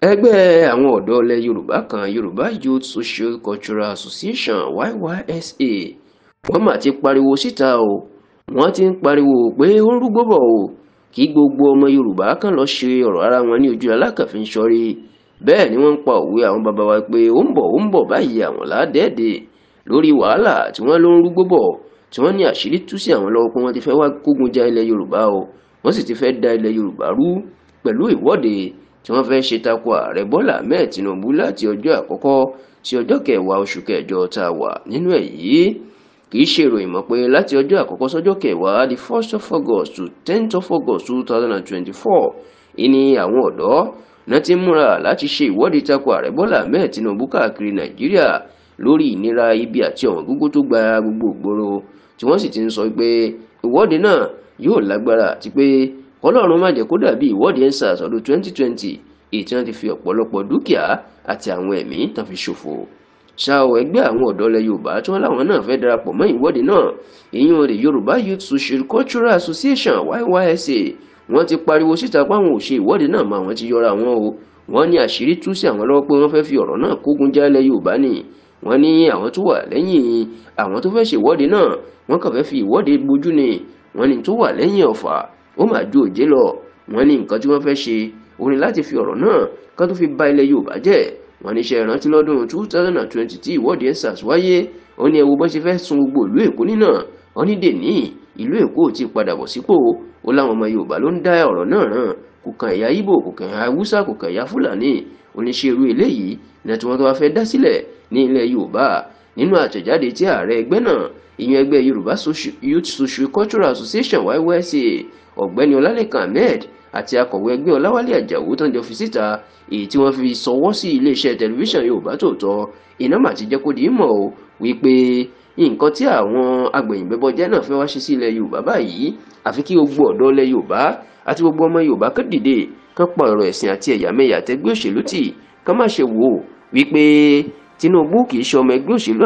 ẹgbẹ́ àwọn ọ̀dọ́ ilẹ̀ Yorùbá kan Yoruba Youth Social Cultural Association YYSA wọ́n mà ti pariwo síta o. Wọ́n ti ń pariwo pé ó ń rúgbó bọ̀ o, kí gbogbo ọmọ Yorùbá kan lọ ṣe ọ̀rọ̀ ara wọn ní ojú alákàfin ṣọ́rí. Bẹ́ẹ̀ ni wọ́n ń pa òwe àwọn bàbá wa pé ó ń bọ̀ báyìí àwọn ládẹ́ẹ̀dẹ̀ lórí wàhálà tí wọ́n ló ń rúgbó bọ̀, tí wọ́n ní àṣírí tú sí àwọn lọ́wọ́ pé wọ́n ti fẹ́ wá kógun já ilẹ̀ Yorùbá o. Wọ́n sì ti fẹ́ da ilẹ̀ Yorùbá rú pẹ̀lú ìwọ́de tí wọ́n fẹ́ ṣe tako ààrẹ Bọ́lá Ahmed Tinubu láti ọjọ́ àkọ́kọ́ sí ọjọ́ kẹwàá oṣù kẹjọ tá a wà nínú ẹ̀ yìí. Kì í ṣe ìròyìn mọ́ pé láti ọjọ́ àkọ́kọ́ sọ́jọ́ kẹwàá the 1st of August to 10th of August 2024 ìní àwọn ọ̀dọ́ náà ti múra láti ṣe ìwọ́de tako ààrẹ Bọ́lá Ahmed Tinubu káàkiri Nàìjíríà lórí ìnira ibi àti ọ̀wọ́n gógó tó gba gbogbo ìgboro, tí wọ́n sì ti ń sọ pé ìwọ́de náà yóò lágbára àti pé Ọlọ́run má jẹ́ kó dàbí ìwọ́de EndSARS ọdún 2020 èyí tí wọ́n ti fi ọ̀pọ̀lọpọ̀ dúkìá àti àwọn ẹ̀mí tán fi ṣòfò. Ṣá o, ẹgbẹ́ àwọn ọ̀dọ́ ilẹ̀ Yorùbá tí wọ́n láwọn náà fẹ́ darapọ̀ mọ́ ìwọ́de náà, ìyẹn the Yoruba Youth Social Cultural Association YYSA, wọ́n ti pariwo síta pé àwọn ò ṣe ìwọ́de náà mọ́ àwọn ti yọra wọn o. Wọ́n ní àṣírí tú sí àwọn lọ́wọ́ pé wọ́n fẹ́ fi ọ̀rọ̀ náà kógun já ilẹ̀ Yorùbá ni. Wọ́n ní àwọn tó wà lẹ́yìn àwọn tó fẹ́ ṣe ìwọ́de náà, wọ́n kàn fẹ́ fi ìwọ́de bojú ni. Wọ́n ní tó wà lẹ́yìn ọ̀fà ó mà ju òjé lọ. Wọ́n ní nǹkan tí wọ́n fẹ́ ṣe òun ni láti fi ọ̀rọ̀ náà kan tó fi ba ilẹ̀ Yorùbá jẹ́. Wọ́n ní ṣe ìrántí lọ́dún 2020 tí ìwọ́de EndSARS wáyé, ó ní ẹ wo bọ́n ṣe fẹ́ sun gbogbo ìlú Èkó nínà. Wọ́n ní dèní ìlú Èkó ò ti padà bọ̀ sípò. Ó láwọn ọmọ Yorùbá ló ń dá ọ̀rọ̀ náà ràn, kò kan ẹ̀yà Ìgbò, kò kan ẹ̀yà Haúsá, kò kan ẹ̀yà Fúlàní. Oníṣẹ́ irú eléyìí ní tí wọ́n tó wá fẹ́ dá sílẹ̀ ní ilẹ̀ Yorùbá. Nínú àtẹ̀jáde tí ààrẹ ẹgbẹ́ náà, ìyẹn ẹgbẹ́ Yoruba Youth Social Cultural Association YYSA, ọ̀gbẹ́ni Ọlálẹ́kan Ahmed àti akọ̀wé ẹgbẹ́ Ọláwálé Àjàó tán jọ fi síta, èyí tí wọ́n fi sọwọ́ sí iléeṣẹ́ tẹlifíṣàn Yorùbá Tòótọ́, iná mà ti jẹ́ kó di mọ̀ o wípé nǹkan tí àwọn agbẹ̀yìnbẹ́bọjẹ́ náà fẹ́ wá ṣe sí ilẹ̀ Yorùbá báyìí, àfi kí gbogbo ọ̀dọ́ ilẹ̀ Yorùbá àti gbogbo ọmọ Yorùbá kán dìde, kán pa ọ̀rọ̀ ẹ̀sìn àti ẹ̀yàmẹ̀yà tẹgbẹ́ òṣèlú tì, kán má ṣe wò wípé Tinubu kì í ṣe ọmọ ẹgbẹ́ òṣèlú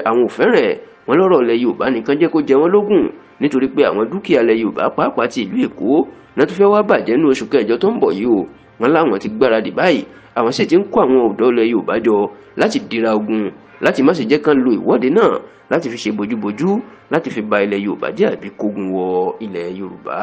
àwọn òfẹ́rẹ̀ wọn lọ́rọ̀ ilẹ̀ Yorùbá nìkan jẹ́ kó jẹ wọ́n lógún, nítorí pé àwọn dúkìá ilẹ̀ Yorùbá pàápàá ti ìlú Èkó náà tó fẹ́ wá bàjẹ́ ní oṣù kẹjọ tó ń bọ̀ yìí o. Wọ́n láwọn ti gbáradì báyìí, àwọn sì ti ń kó àwọn ọ̀dọ́ ilẹ̀ Yorùbá jọ láti dira ogun, láti má ṣe jẹ́ kán lo ìwọ́de náà láti fi ṣe bójúbójú, láti fi ba ilẹ̀ Yorùbá jẹ́ àbí kógun wọ ilẹ̀ Yorùbá.